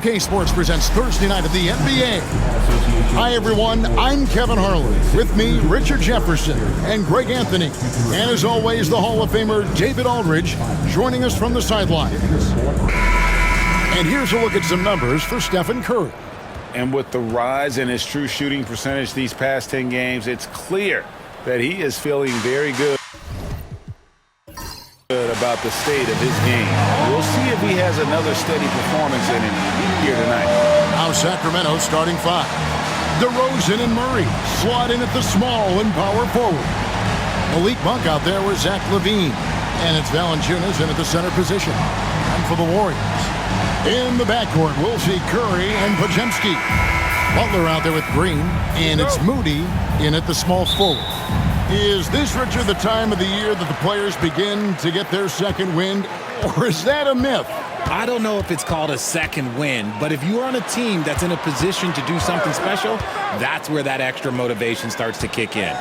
2K Sports presents Thursday Night of the NBA. Hi, everyone. I'm Kevin Harlan. With me, Richard Jefferson and Greg Anthony. And as always, the Hall of Famer David Aldridge joining us from the sidelines. And here's a look at some numbers for Stephen Curry. And with the rise in his true shooting percentage these past 10 games, it's clear that he is feeling very good about the state of his game. We'll see if he has another steady performance in him here tonight. Now Sacramento starting five. DeRozan and Murray slot in at the small and power forward. Malik Monk out there with Zach LaVine. And it's Valanciunas in at the center position. And for the Warriors, in the backcourt, we'll see Curry and Podziemski. Butler out there with Green. And it's Moody in at the small forward. Is this, Richard, the time of the year that the players begin to get their second wind, or is that a myth? I don't know if it's called a second win, but if you're on a team that's in a position to do something special, that's where that extra motivation starts to kick in.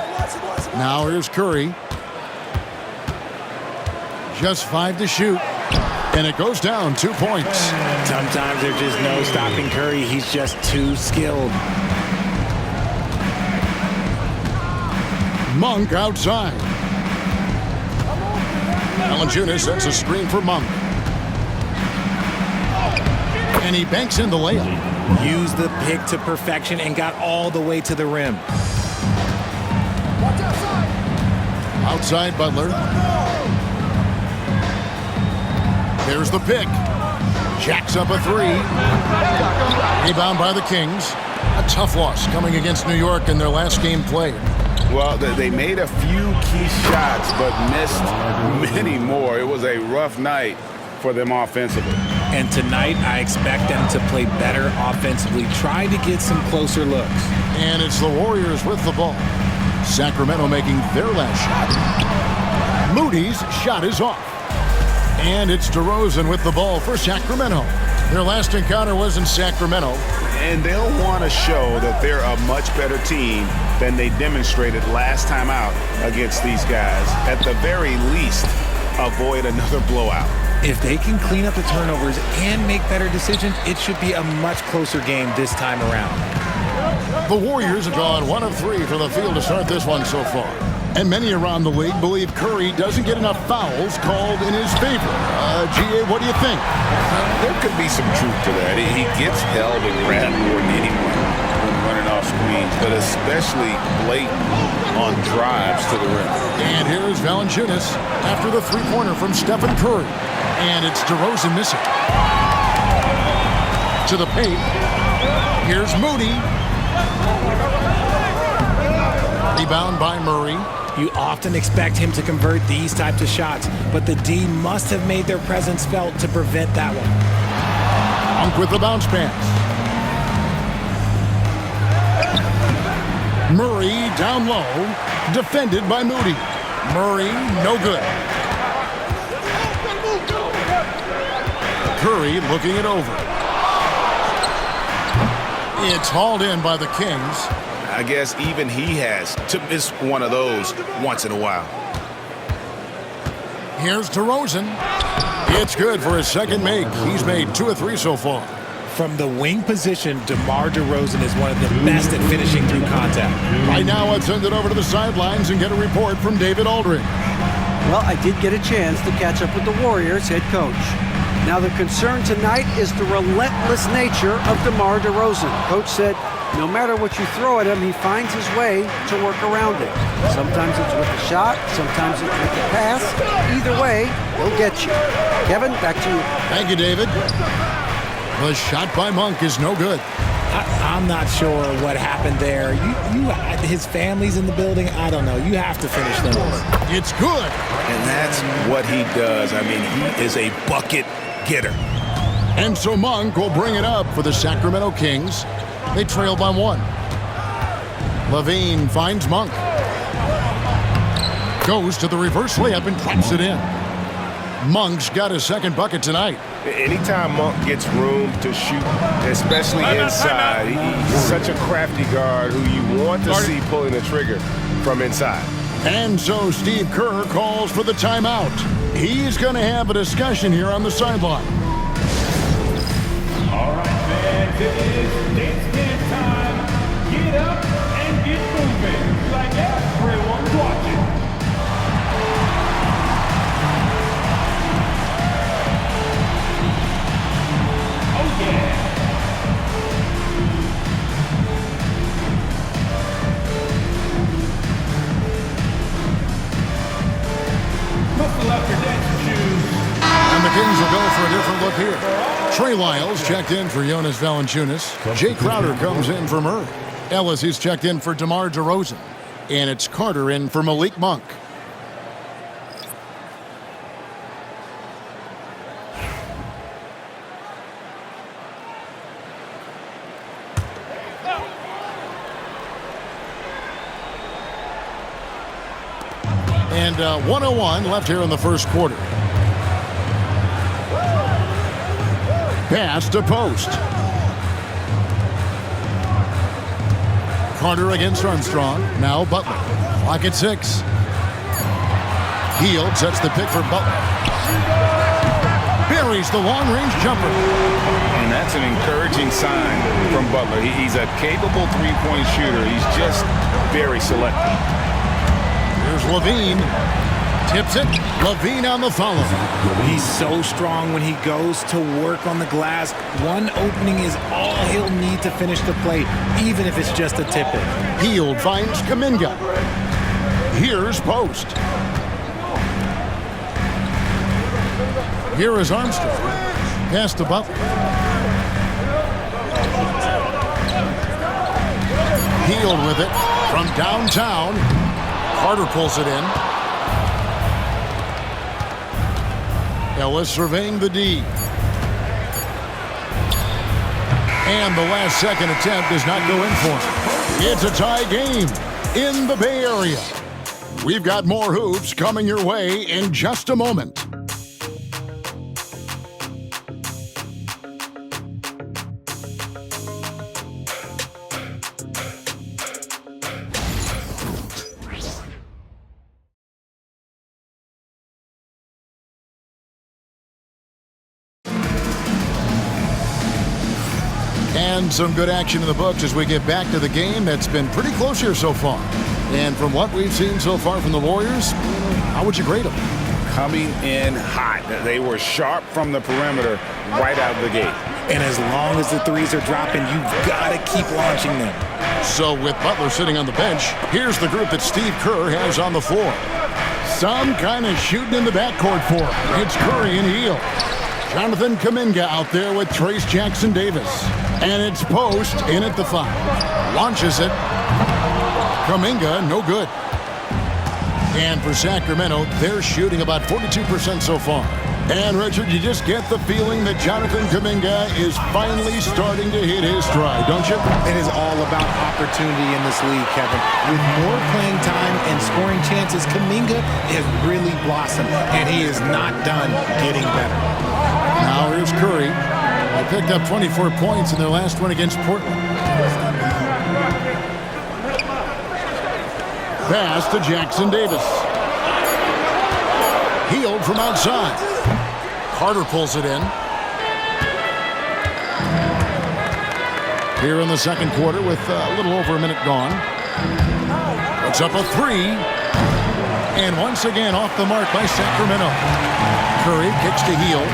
Now here's Curry. Just 5 to shoot, and it goes down 2 points. Sometimes there's just no stopping Curry. He's just too skilled. Monk outside. Valanciunas sets a screen for Monk. And he banks in the layup. Used the pick to perfection and got all the way to the rim. Outside Butler. There's the pick. Jacks up a three. Rebound by the Kings. A tough loss coming against New York in their last game played. Well, they made a few key shots, but missed many more. It was a rough night for them offensively. And tonight, I expect them to play better offensively. Try to get some closer looks. And it's the Warriors with the ball. Sacramento making their last shot. Moody's shot is off. And it's DeRozan with the ball for Sacramento. Their last encounter was in Sacramento. And they'll want to show that they're a much better team than they demonstrated last time out against these guys. At the very least, avoid another blowout. If they can clean up the turnovers and make better decisions, it should be a much closer game this time around. The Warriors have gone 1 of 3 from the field to start this one so far. And many around the league believe Curry doesn't get enough fouls called in his favor. G.A., what do you think? There could be some truth to that. He gets held and grabbed more than anyone when running off screens, but especially blatant on drives to the rim. And here's Valanciunas after the three-pointer from Stephen Curry. And it's DeRozan missing. To the paint. Here's Moody. Rebound by Murray. You often expect him to convert these types of shots, but the D must have made their presence felt to prevent that one. Monk with the bounce pass. Murray down low, defended by Moody. Murray, no good. Curry looking it over. It's hauled in by the Kings. I guess even he has to miss one of those once in a while. Here's DeRozan. It's good for his second make. He's made 2 of 3 so far. From the wing position, DeMar DeRozan is one of the best at finishing through contact. Right now, let's send it over to the sidelines and get a report from David Aldridge. Well, I did get a chance to catch up with the Warriors head coach. Now, the concern tonight is the relentless nature of DeMar DeRozan. Coach said, no matter what you throw at him, he finds his way to work around it. Sometimes it's with a shot, sometimes it's with a pass. Either way, he'll get you. Kevin, back to you. Thank you, David. The shot by Monk is no good. I'm not sure what happened there. His family's in the building. I don't know. You have to finish those. It's good. And that's what he does. I mean, he is a bucket getter. And so Monk will bring it up for the Sacramento Kings. They trail by 1. LaVine finds Monk. Goes to the reverse layup and drops it in. Monk's got his second bucket tonight. Anytime Monk gets room to shoot, especially inside, he's such a crafty guard who you want to see pulling the trigger from inside. And so Steve Kerr calls for the timeout. He's going to have a discussion here on the sideline. All right, It is dance time. Get up and get moving like everyone's watching. Oh yeah. Muscle up your dancing shoes. And the Kings will go for a different look here. Trey Lyles checked in for Jonas Valanciunas. Jay Crowder comes in for Murray. Ellis is checked in for DeMar DeRozan. And it's Carter in for Malik Monk. And 1:01 left here in the first quarter. Pass to Post. Carter against Armstrong. Now Butler. Clock at 6. Hield sets the pick for Butler. Buries the long-range jumper. And that's an encouraging sign from Butler. He's a capable three-point shooter. He's just very selective. Here's Levine. Tips it. Levine on the follow. He's so strong when he goes to work on the glass. One opening is all he'll need to finish the play, even if it's just a tip-in. Hield finds Kuminga. Here's Post. Here is Armstrong. Pass to Butler. Hield with it from downtown. Carter pulls it in. Ellis surveying the D. And the last second attempt does not go in for him. It's a tie game in the Bay Area. We've got more hoops coming your way in just a moment. And some good action in the books as we get back to the game that's been pretty close here so far. And from what we've seen so far from the Warriors, how would you grade them? Coming in hot. They were sharp from the perimeter right out of the gate. And as long as the threes are dropping, you've got to keep launching them. So with Butler sitting on the bench, here's the group that Steve Kerr has on the floor. Some kind of shooting in the backcourt for him. It's Curry and Hield. Jonathan Kuminga out there with Trace Jackson Davis. And it's Post in at the 5. Launches it. Kuminga, no good. And for Sacramento, they're shooting about 42% so far. And Richard, you just get the feeling that Jonathan Kuminga is finally starting to hit his stride, don't you? It is all about opportunity in this league, Kevin. With more playing time and scoring chances, Kuminga has really blossomed, and he is not done getting better. Now here's Curry. They picked up 24 points in their last one against Portland. Pass to Jackson Davis. Hield from outside. Carter pulls it in. Here in the second quarter with a little over a minute gone. Puts up a 3. And once again off the mark by Sacramento. Curry kicks to Hield.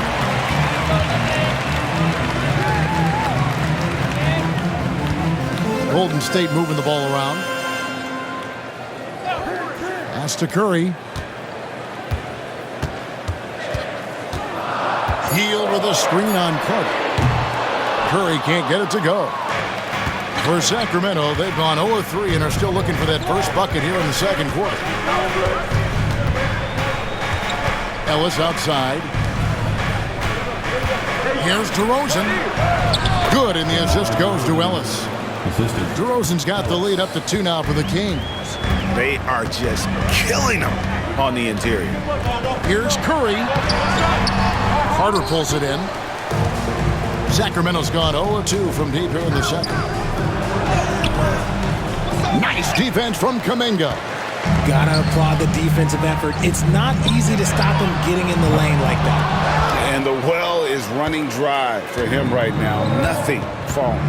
Golden State moving the ball around. Pass to Curry. Hield with a screen on Carter. Curry can't get it to go. For Sacramento, they've gone 0-3 and are still looking for that first bucket here in the second quarter. Ellis outside. Here's DeRozan. Good, and the assist goes to Ellis. DeRozan's got the lead up to 2 now for the Kings. They are just killing them on the interior. Here's Curry. Carter pulls it in. Sacramento's gone 0-2 from deep here in the second. Nice defense from Kuminga. Gotta applaud the defensive effort. It's not easy to stop him getting in the lane like that. And the well is running dry for him right now. Nothing falling.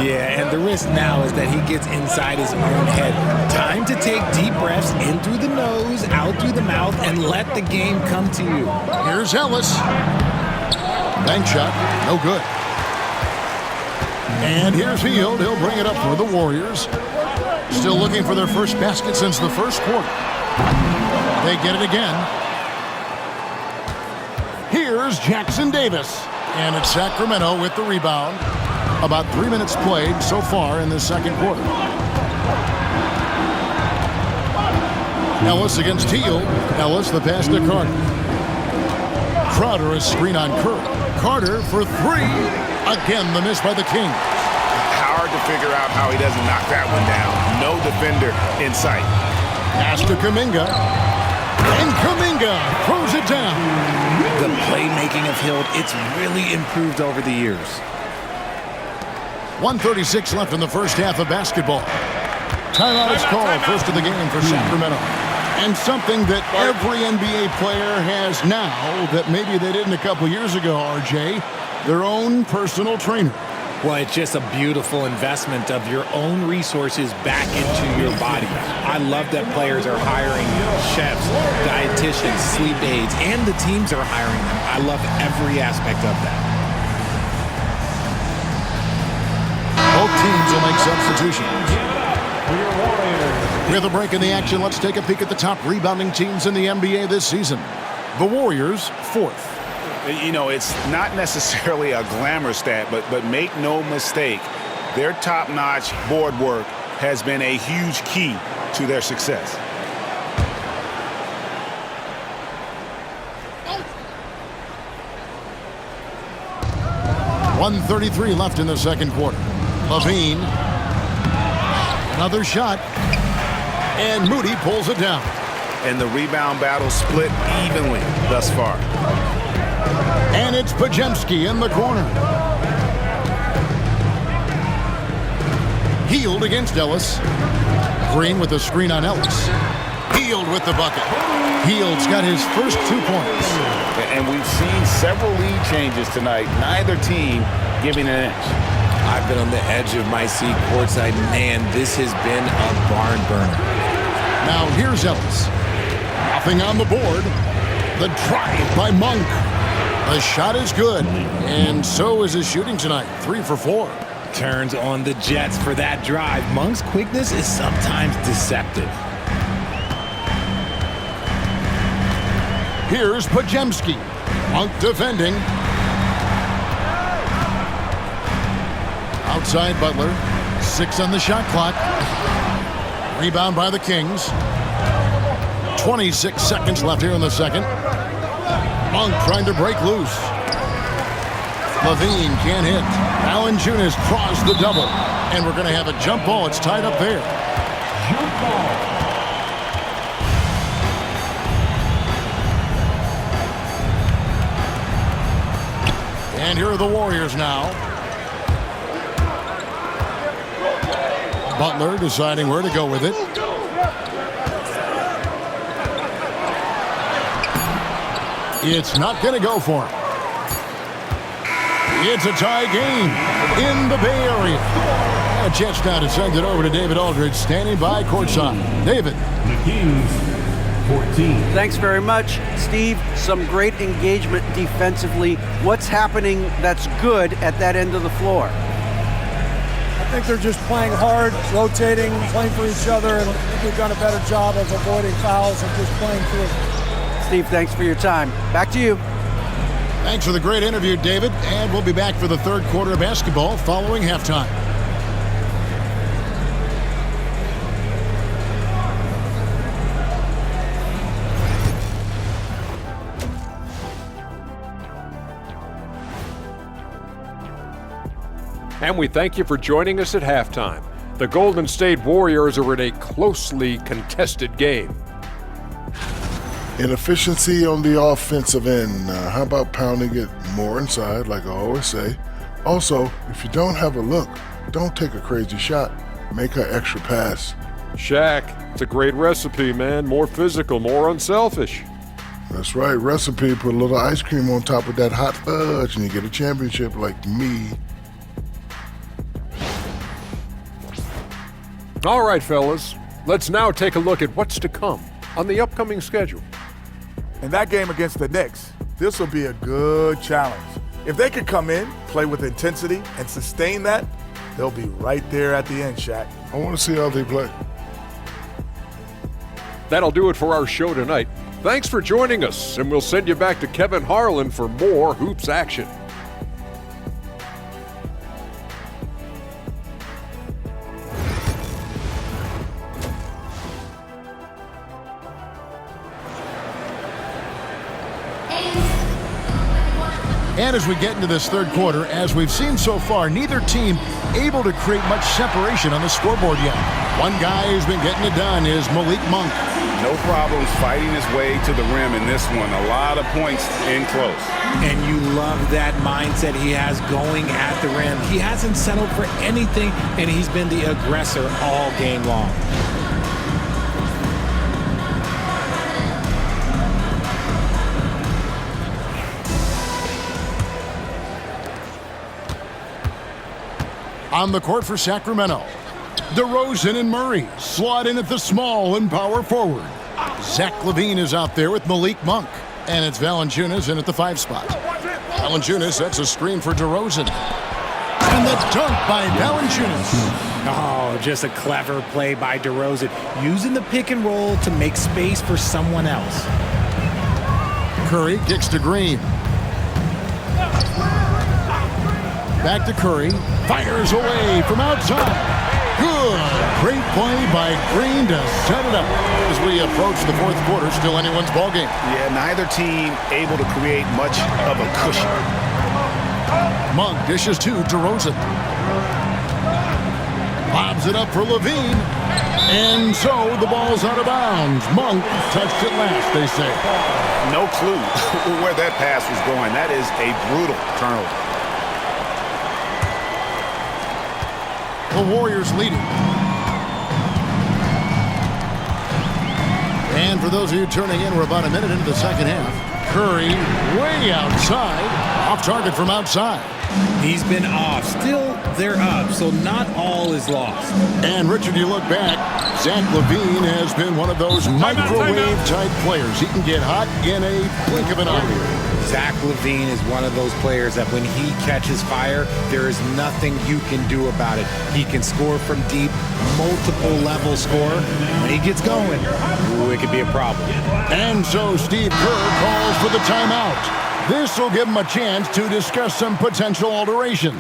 Yeah, and the risk now is that he gets inside his own head. Time to take deep breaths in through the nose, out through the mouth, and let the game come to you. Here's Ellis. Bank shot, no good. And here's Hield. He'll bring it up for the Warriors. Still looking for their first basket since the first quarter. They get it again. Here's Jackson Davis. And it's Sacramento with the rebound. About 3 minutes played so far in the second quarter. Ellis against Hield. Ellis the pass to Carter. Crowder a screen on Curry. Carter for three. Again, the miss by the Kings. Hard to figure out how he doesn't knock that one down. No defender in sight. Pass to Kuminga. And Kuminga throws it down. The playmaking of Hield, it's really improved over the years. 1:36 left in the first half of basketball. Timeout is called, first of the game for Sacramento. And something that every NBA player has now that maybe they didn't a couple years ago, RJ, their own personal trainer. Well, it's just a beautiful investment of your own resources back into your body. I love that players are hiring chefs, dietitians, sleep aides, and the teams are hiring them. I love every aspect of that. Both teams will make substitutions. With a break in the action, let's take a peek at the top rebounding teams in the NBA this season. The Warriors, 4th. You know, it's not necessarily a glamour stat, but make no mistake, their top-notch board work has been a huge key to their success. .133 left in the second quarter. LaVine. Another shot. And Moody pulls it down. And the rebound battle split evenly thus far. And it's Podziemski in the corner. Hield against Ellis. Green with the screen on Ellis. Hield with the bucket. Hield's got his first 2 points. And we've seen several lead changes tonight. Neither team giving an inch. I've been on the edge of my seat courtside. Man, this has been a barn burner. Now here's Ellis. Nothing on the board. The drive by Monk. The shot is good, and so is his shooting tonight. 3 for 4. Turns on the Jets for that drive. Monk's quickness is sometimes deceptive. Here's Podziemski. Monk defending. Outside Butler. 6 on the shot clock. Rebound by the Kings. 26 seconds left here in the second. Monk trying to break loose. LaVine can't hit. Valanciunas draws the double. And we're going to have a jump ball. It's tied up there. Jump ball. And here are the Warriors now. Butler deciding where to go with it. It's not going to go for him. It's a tie game in the Bay Area. A chance now to send it over to David Aldridge, standing by courtside. David. The Kings, 14. Thanks very much, Steve. Some great engagement defensively. What's happening that's good at that end of the floor? I think they're just playing hard, rotating, playing for each other, and I think we've done a better job of avoiding fouls and just playing through. Steve, thanks for your time. Back to you. Thanks for the great interview, David. And we'll be back for the third quarter of basketball following halftime. And we thank you for joining us at halftime. The Golden State Warriors are in a closely contested game. Inefficiency on the offensive end. How about pounding it more inside, like I always say? Also, if you don't have a look, don't take a crazy shot. Make an extra pass. Shaq, it's a great recipe, man. More physical, more unselfish. That's right. Recipe, put a little ice cream on top of that hot fudge and you get a championship like me. All right, fellas, let's now take a look at what's to come on the upcoming schedule. In that game against the Knicks, this will be a good challenge. If they can come in, play with intensity, and sustain that, they'll be right there at the end, Shaq. I want to see how they play. That'll do it for our show tonight. Thanks for joining us, and we'll send you back to Kevin Harlan for more hoops action. And as we get into this third quarter, as we've seen so far, neither team able to create much separation on the scoreboard yet. One guy who's been getting it done is Malik Monk. No problems fighting his way to the rim in this one. A lot of points in close. And you love that mindset he has going at the rim. He hasn't settled for anything, and he's been the aggressor all game long. On the court for Sacramento, DeRozan and Murray slot in at the small and power forward. Zach LaVine is out there with Malik Monk, and it's Valanciunas in at the 5 spot. Valanciunas sets a screen for DeRozan. And the dunk by Valanciunas. Oh, just a clever play by DeRozan, using the pick and roll to make space for someone else. Curry kicks to Green. Back to Curry. Fires away from outside. Good. Great play by Green to set it up. As we approach the fourth quarter, still anyone's ballgame. Yeah, neither team able to create much of a cushion. Monk dishes to DeRozan. Lobs it up for LaVine. And so the ball's out of bounds. Monk touched it last, they say. No clue where that pass was going. That is a brutal turnover. The Warriors leading. And for those of you turning in, we're about a minute into the second half. Curry way outside. Off target from outside. He's been off. Still, they're up, so not all is lost. And Richard, you look back, Zach LaVine has been one of those microwave-type players. He can get hot in a blink of an eye. Zach LaVine is one of those players that when he catches fire, there is nothing you can do about it. He can score from deep, multiple level score. When he gets going, ooh, it could be a problem. And so Steve Kerr calls for the timeout. This will give him a chance to discuss some potential alterations.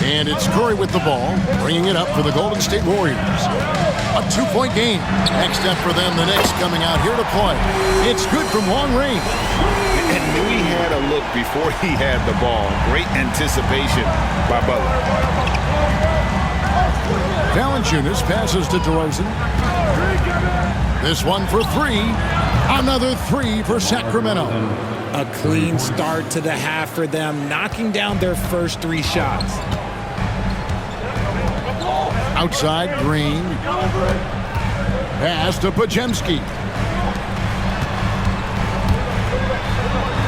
And it's Curry with the ball, bringing it up for the Golden State Warriors. A 2-point game. Next step for them, the Knicks coming out here to play. It's good from long range. And knew he had a look before he had the ball. Great anticipation by Butler. Valanciunas passes to DeRozan. This one for 3. Another 3 for Sacramento. A clean start to the half for them, knocking down their first 3 shots. Outside, Green. Pass to Podziemski.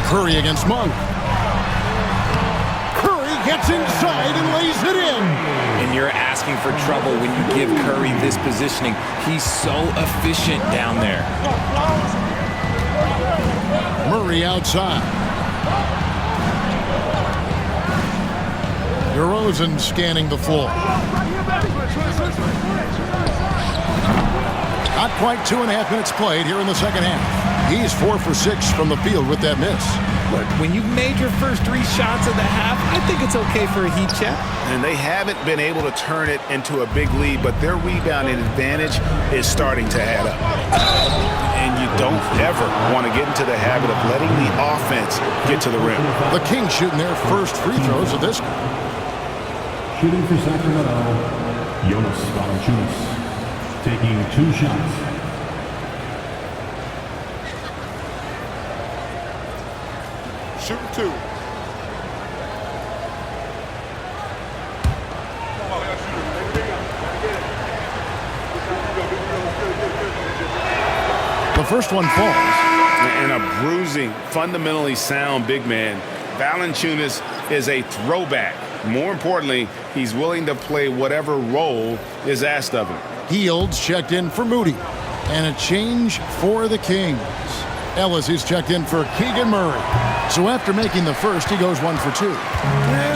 Curry against Monk. Curry gets inside and lays it in. And you're asking for trouble when you give Curry this positioning. He's so efficient down there. Murray outside. DeRozan scanning the floor. Not quite 2.5 minutes played here in the second half. He's 4 for 6 from the field with that miss. Look, when you've made your first 3 shots of the half, I think it's okay for a heat check. And they haven't been able to turn it into a big lead, but their rebounding advantage is starting to add up. And you don't ever want to get into the habit of letting the offense get to the rim. The Kings shooting their first free throws of this. Shooting for Sacramento, Jonas Valanciunas, taking 2 shots. Shooting 2. The first one falls. And a bruising, fundamentally sound big man. Valanciunas is a throwback. More importantly, he's willing to play whatever role is asked of him. Hields checked in for Moody. And a change for the Kings. Ellis is checked in for Keegan Murray. So after making the first, he goes 1 for 2. It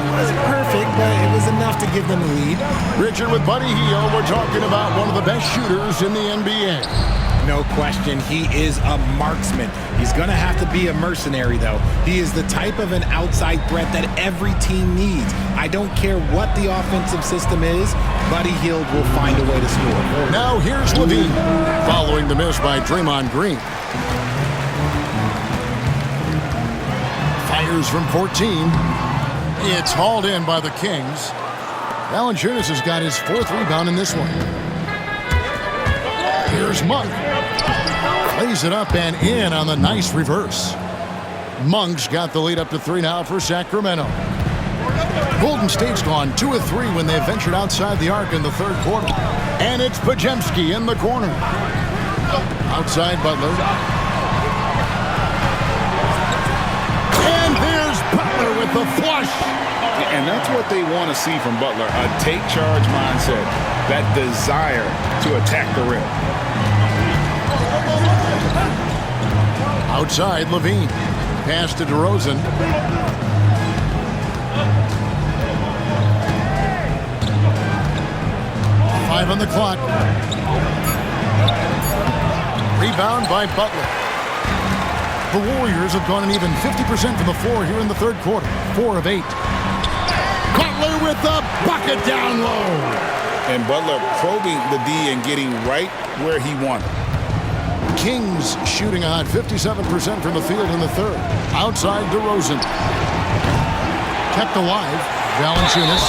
wasn't perfect, but it was enough to give them a lead. Richard with Buddy Hield. We're talking about one of the best shooters in the NBA. No question, he is a marksman. He's going to have to be a mercenary, though. He is the type of an outside threat that every team needs. I don't care what the offensive system is, Buddy Hield will find a way to score. Now here's Levine, following the miss by Draymond Green. Fires from 14. It's hauled in by the Kings. Valanciunas has got his 4th rebound in this one. Here's Monk. Lays it up and in on the nice reverse. Monk's got the lead up to 3 now for Sacramento. Golden State's gone 2 of 3 when they ventured outside the arc in the 3rd quarter. And it's Podziemski in the corner. Outside Butler. And there's Butler with the flush. And that's what they want to see from Butler, a take-charge mindset, that desire to attack the rim. Outside, Levine. Pass to DeRozan. Five on the clock. Rebound by Butler. The Warriors have gone an even 50% from the floor here in the 3rd quarter. 4 of 8. Butler with the bucket down low. And Butler probing the D and getting right where he wanted. Kings shooting a hot 57% from the field in the 3rd. Outside DeRozan. Kept alive. Valanciunas.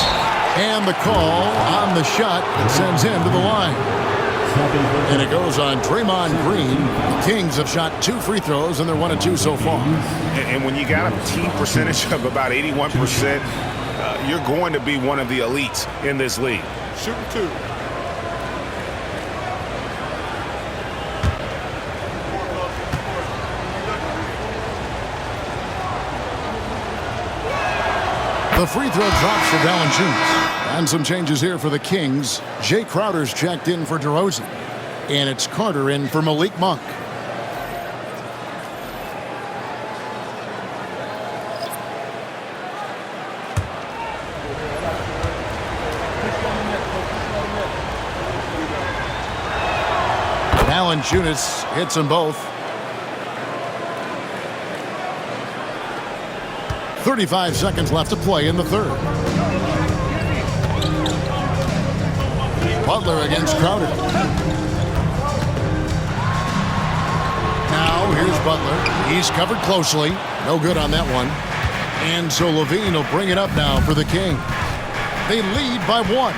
And the call on the shot that sends him to the line. And it goes on Draymond Green. The Kings have shot 2 free throws, and they're 1 of 2 so far. And when you got a team percentage of about 81%, you're going to be one of the elites in this league. Shooting 2. The free throw drops for Valanciunas. And some changes here for the Kings. Jay Crowder's checked in for DeRozan. And it's Carter in for Malik Monk. Valanciunas hits them both. 35 seconds left to play in the 3rd. Butler against Crowder. Now here's Butler. He's covered closely. No good on that one. And so Levine will bring it up now for the Kings. They lead by 1.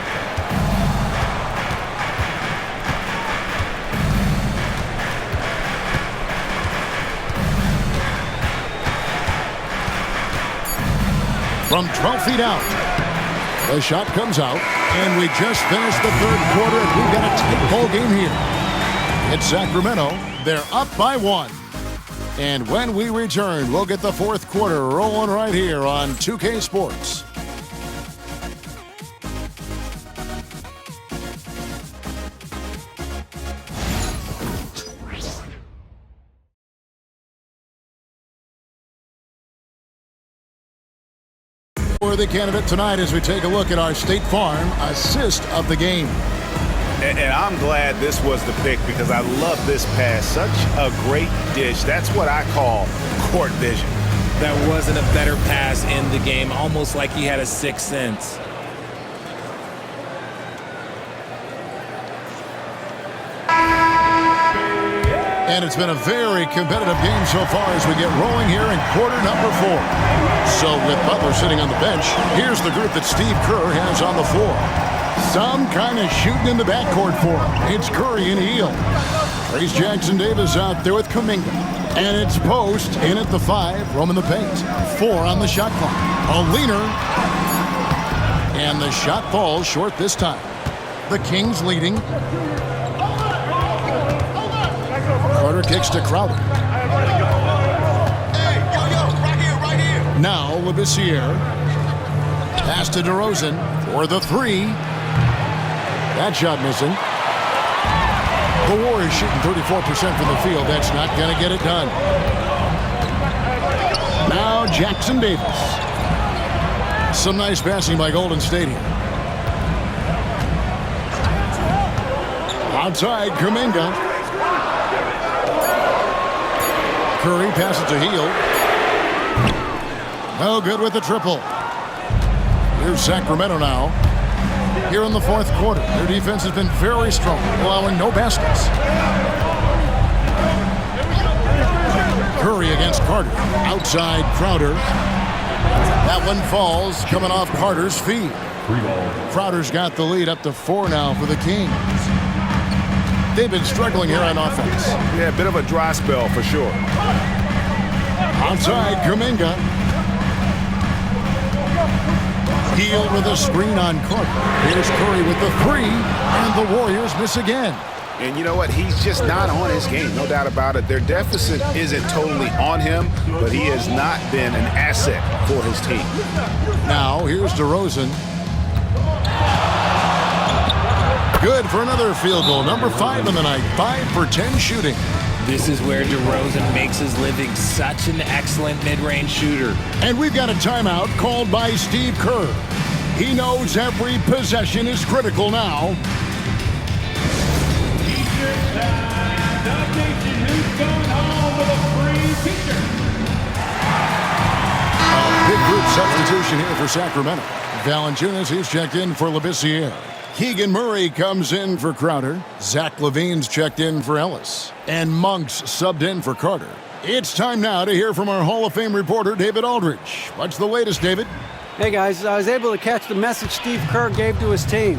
From 12 feet out. The shot comes out, and we just finished the 3rd quarter, and we've got a tight ball game here. It's Sacramento. They're up by 1. And when we return, we'll get the 4th quarter rolling right here on 2K Sports. The candidate tonight as we take a look at our State Farm assist of the game. And I'm glad this was the pick because I love this pass. Such a great dish. That's what I call court vision. That wasn't a better pass in the game, almost like he had a 6th sense. And it's been a very competitive game so far as we get rolling here in quarter number 4. So with Butler sitting on the bench, here's the group that Steve Kerr has on the floor. Some kind of shooting in the backcourt for him. It's Curry and Hield. Trace Jackson Davis out there with Kuminga. And it's post in at the 5, roaming the paint. 4 on the shot clock. A leaner. And the shot falls short this time. The Kings leading. Carter kicks to Crowder. Now Labissiere. Pass to DeRozan for the 3. That shot missing. The Warriors shooting 34% from the field. That's not going to get it done. Now Jackson Davis. Some nice passing by Golden State here. Outside, Kuminga. Curry passes to Hield. No good with the triple. Here's Sacramento now. Here in the fourth quarter, their defense has been very strong, allowing no baskets. Curry against Carter. Outside Crowder. That one falls, coming off Carter's feet. Crowder's got the lead up to 4 now for the Kings. They've been struggling here on offense. Yeah, a bit of a dry spell for sure. Outside Kuminga. Hield with a screen on Carter. Here's Curry with the 3, and the Warriors miss again. And you know what? He's just not on his game, no doubt about it. Their deficit isn't totally on him, but he has not been an asset for his team. Now, here's DeRozan. Good for another field goal. Number 5 in the night. 5 for 10 shooting. This is where DeRozan makes his living, such an excellent mid-range shooter. And we've got a timeout called by Steve Kerr. He knows every possession is critical now. A big group substitution here for Sacramento. Valanciunas, he's checked in for Labissiere. Keegan Murray comes in for Crowder. Zach LaVine's checked in for Ellis. And Monk's subbed in for Carter. It's time now to hear from our Hall of Fame reporter, David Aldridge. What's the latest, David? Hey, guys, I was able to catch the message Steve Kerr gave to his team.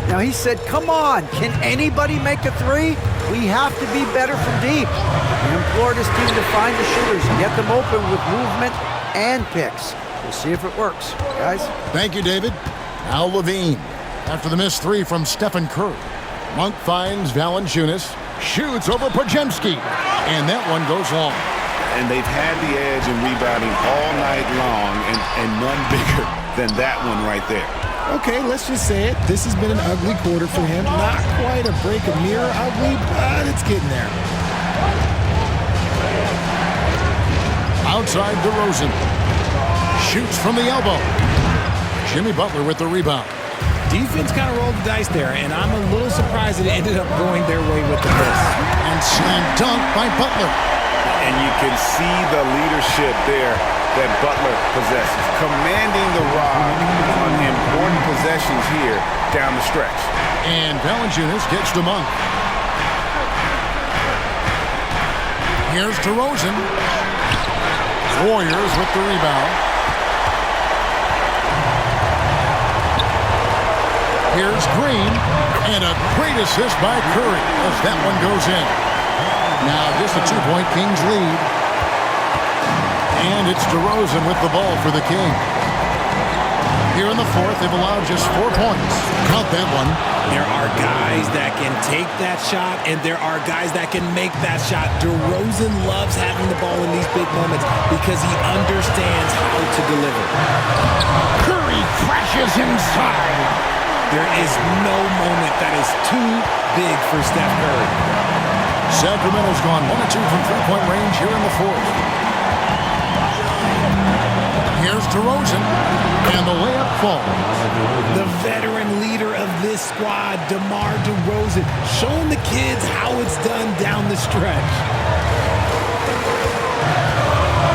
Now, he said, come on, can anybody make a 3? We have to be better from deep. He implored his team to find the shooters and get them open with movement and picks. We'll see if it works, guys. Thank you, David. Now LaVine. After the missed 3 from Stephen Curry. Monk finds Valanciunas. Shoots over Podziemski. And that one goes long. And they've had the edge in rebounding all night long, and none bigger than that one right there. Okay, let's just say it. This has been an ugly quarter for him. Not quite a break a mirror ugly, but it's getting there. Outside DeRozan. Shoots from the elbow. Jimmy Butler with the rebound. Defense kind of rolled the dice there, and I'm a little surprised that it ended up going their way with the miss. And slam dunk by Butler. And you can see the leadership there that Butler possesses, commanding the rock on important possessions here down the stretch. And Valanciunas gets to Monk. Here's DeRozan. Warriors with the rebound. Here's Green, and a great assist by Curry as that one goes in. Now just a 2-point Kings lead. And it's DeRozan with the ball for the Kings. Here in the fourth, they've allowed just 4 points. Count that one. There are guys that can take that shot, and there are guys that can make that shot. DeRozan loves having the ball in these big moments because he understands how to deliver. Curry crashes inside. There is no moment that is too big for Steph Curry. Sacramento's gone 1 of 2 from 3-point range here in the fourth. Here's DeRozan, and the layup falls. The veteran leader of this squad, DeMar DeRozan, showing the kids how it's done down the stretch.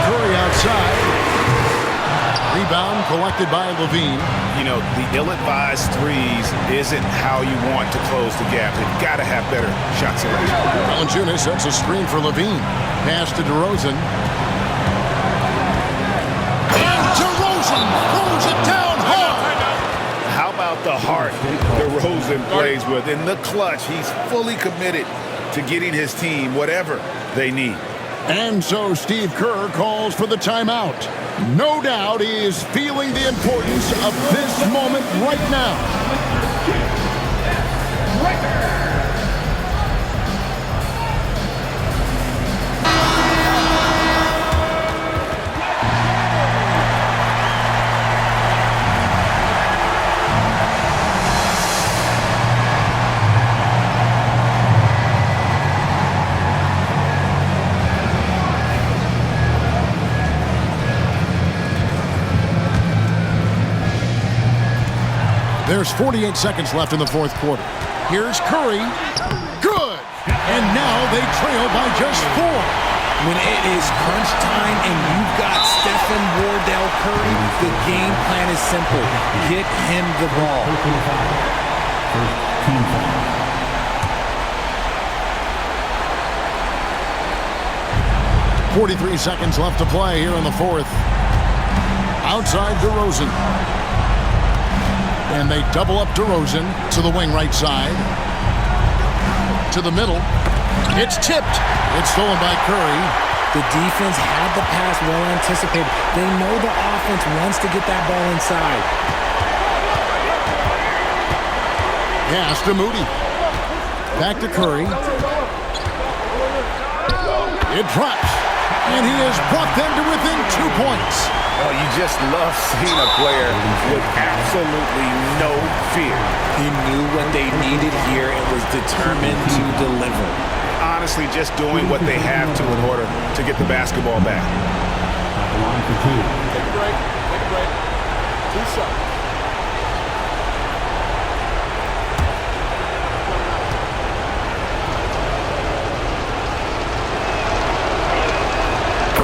Curry outside. Rebound collected by LaVine. You know, the ill-advised threes isn't how you want to close the gap. They've got to have better shot selection. Valanciunas sets a screen for LaVine. Pass to DeRozan. And DeRozan throws it down hard. How about the heart DeRozan plays with? In the clutch, he's fully committed to getting his team whatever they need. And so Steve Kerr calls for the timeout. No doubt he is feeling the importance of this moment right now. There's 48 seconds left in the fourth quarter. Here's Curry. Good! And now they trail by just 4. When it is crunch time and you've got Stephen Wardell Curry, the game plan is simple. Get him the ball. 43 seconds left to play here in the fourth. Outside DeRozan. And they double up DeRozan to the wing right side. To the middle. It's tipped. It's stolen by Curry. The defense had the pass well anticipated. They know the offense wants to get that ball inside. Pass to Moody. Back to Curry. It drops. And he has brought them to within 2 points. Oh, you just love seeing a player with absolutely no fear. He knew what they needed here and was determined to deliver. Honestly, just doing what they have to in order to get the basketball back. Take a break. Take a break. 2 shots.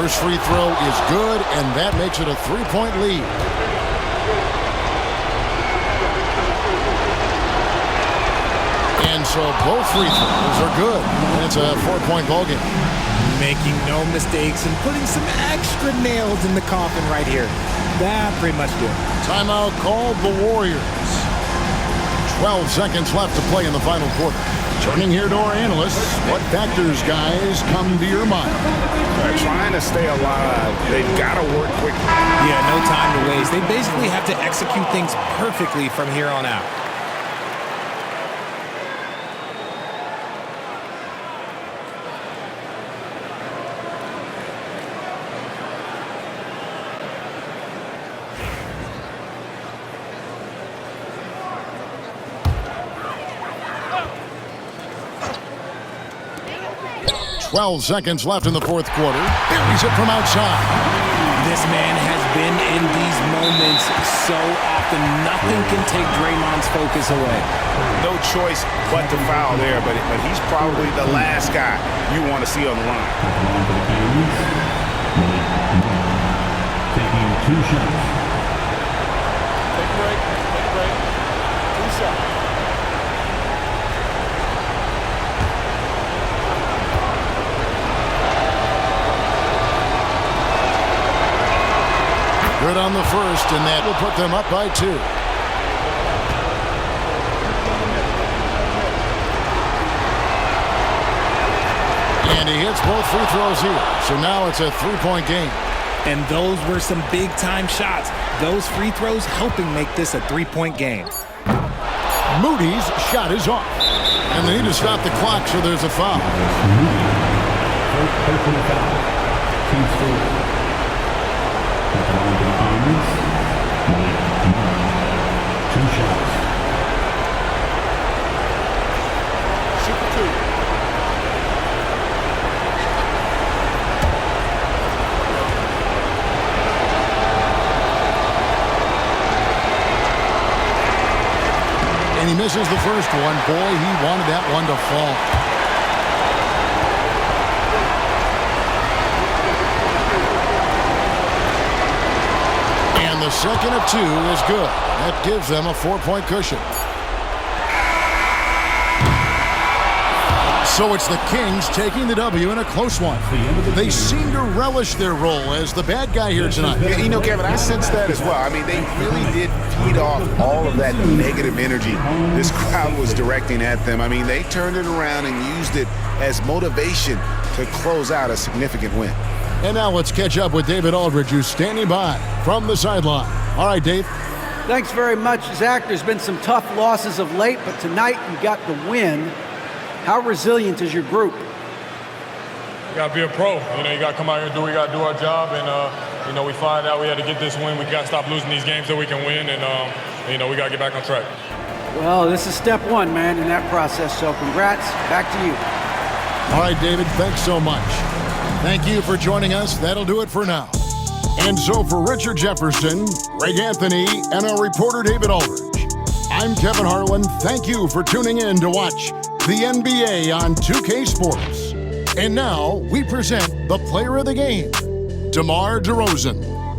First free throw is good, and that makes it a 3-point lead. And so both free throws are good, and it's a 4-point ballgame. Making no mistakes and putting some extra nails in the coffin right here. That pretty much did. Timeout called the Warriors. 12 seconds left to play in the final quarter. Turning here to our analysts, what factors, guys, come to your mind? They're trying to stay alive. They've got to work quickly. Yeah, no time to waste. They basically have to execute things perfectly from here on out. Twelve seconds left in the fourth quarter. Buries it from outside. This man has been in these moments so often. Nothing can take Draymond's focus away. No choice but to foul there, but he's probably the last guy you want to see on the line. Taking 2 shots. Take a break. Take a break. 2 shots. Good on the first, and that will put them up by 2. And he hits both free throws here. So now it's a 3-point game. And those were some big-time shots. Those free throws helping make this a 3-point game. Moody's shot is off. And they need to stop the clock, so there's a foul. Personal foul. Team score. At the line to the Diamonds, 2 shots. Shoot for 2. And he misses the first one. Boy, he wanted that one to fall. And the second of 2 is good. That gives them a 4-point cushion. So it's the Kings taking the W in a close one. They seem to relish their role as the bad guy here tonight. Yeah, you know, Kevin, I sense that as well. I mean, they really did feed off all of that negative energy this crowd was directing at them. I mean, they turned it around and used it as motivation to close out a significant win. And now let's catch up with David Aldridge, who's standing by from the sideline. All right, Dave. Thanks very much, Zach. There's been some tough losses of late, but tonight you got the win. How resilient is your group? You got to be a pro. You know, you got to come out here and we got to do our job. And, you know, we find out we had to get this win. We got to stop losing these games so we can win. And, you know, we got to get back on track. Well, this is step one, man, in that process. So congrats. Back to you. All right, David, thanks so much. Thank you for joining us. That'll do it for now. And so for Richard Jefferson, Greg Anthony, and our reporter David Aldridge, I'm Kevin Harlan. Thank you for tuning in to watch the NBA on 2K Sports. And now we present the player of the game, DeMar DeRozan.